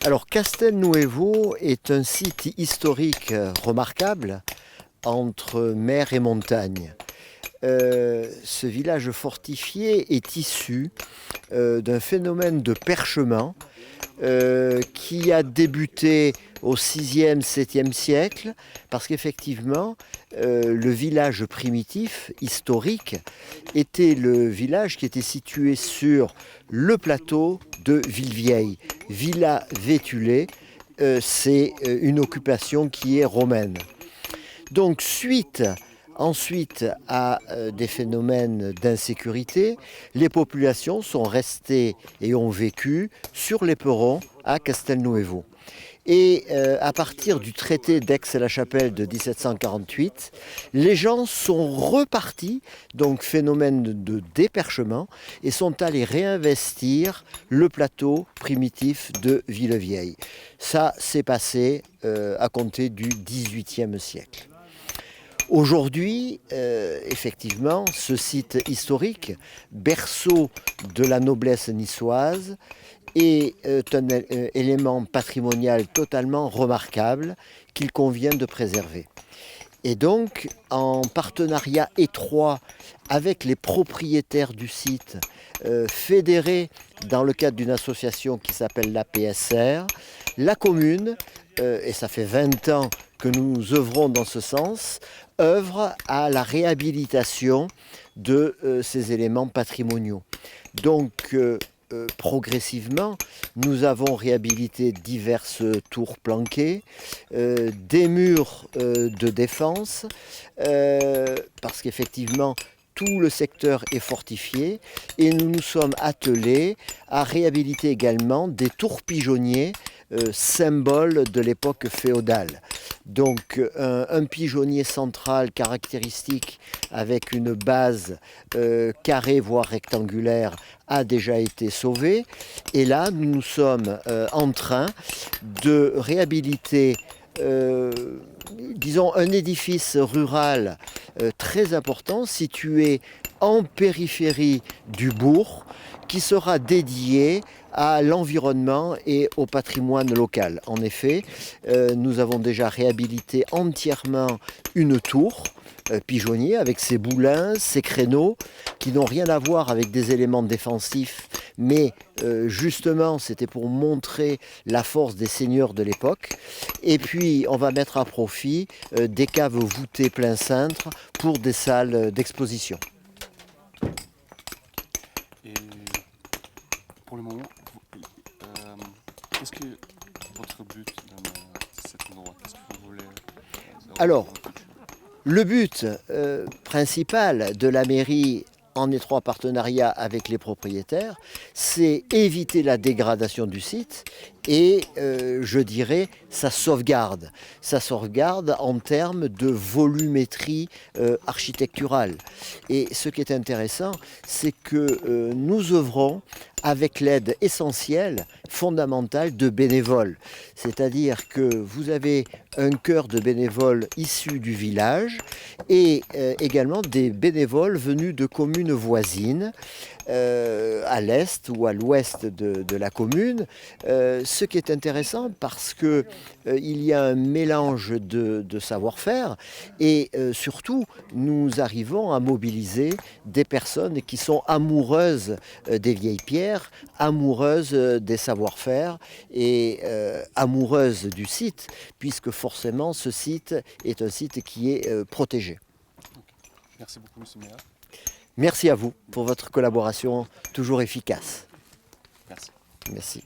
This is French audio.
Alors Castelnuovo est un site historique remarquable entre mer et montagne. Ce village fortifié est issu d'un phénomène de perchement qui a débuté au 6e, 7e siècle, parce qu'effectivement, le village primitif, historique, était le village qui était situé sur le plateau de Villevieille. Villa Vétulé, c'est une occupation qui est romaine. Donc, ensuite à des phénomènes d'insécurité, les populations sont restées et ont vécu sur l'éperon à Castelnuovo. Et à partir du traité d'Aix-la-Chapelle de 1748, les gens sont repartis, donc phénomène de déperchement, et sont allés réinvestir le plateau primitif de Villevieille. Ça s'est passé à compter du XVIIIe siècle. Aujourd'hui, effectivement, ce site historique, berceau de la noblesse niçoise, est un élément patrimonial totalement remarquable qu'il convient de préserver. Et donc, en partenariat étroit avec les propriétaires du site, fédérés dans le cadre d'une association qui s'appelle la PSR, la commune, et ça fait 20 ans que nous œuvrons dans ce sens, œuvre à la réhabilitation de ces éléments patrimoniaux. Donc, progressivement, nous avons réhabilité diverses tours planquées, des murs de défense, parce qu'effectivement, tout le secteur est fortifié, et nous nous sommes attelés à réhabiliter également des tours pigeonniers, symbole de l'époque féodale. Donc un pigeonnier central caractéristique avec une base carrée voire rectangulaire a déjà été sauvé. Et là, nous sommes en train de réhabiliter disons un édifice rural très important situé en périphérie du bourg qui sera dédié à l'environnement et au patrimoine local. En effet, nous avons déjà réhabilité entièrement une tour pigeonnier avec ses boulins, ses créneaux, qui n'ont rien à voir avec des éléments défensifs, mais justement c'était pour montrer la force des seigneurs de l'époque. Et puis on va mettre à profit des caves voûtées plein cintre pour des salles d'exposition. Et pour le moment, qu'est-ce que votre but dans cet endroit? Qu'est-ce que vous voulez Alors, le but principal de la mairie, en étroit partenariat avec les propriétaires, c'est éviter la dégradation du site et, je dirais, sa sauvegarde. Sa sauvegarde en termes de volumétrie architecturale. Et ce qui est intéressant, c'est que nous œuvrons avec l'aide essentielle, fondamentale de bénévoles. C'est-à-dire que vous avez un cœur de bénévoles issus du village et également des bénévoles venus de communes voisines à l'est ou à l'ouest de la commune, ce qui est intéressant parce que il y a un mélange de savoir-faire et surtout nous arrivons à mobiliser des personnes qui sont amoureuses des vieilles pierres, amoureuses des savoir-faire et amoureuses du site, puisque forcément ce site est un site qui est protégé. Merci beaucoup, M. Meyer. Merci à vous pour votre collaboration toujours efficace. Merci. Merci.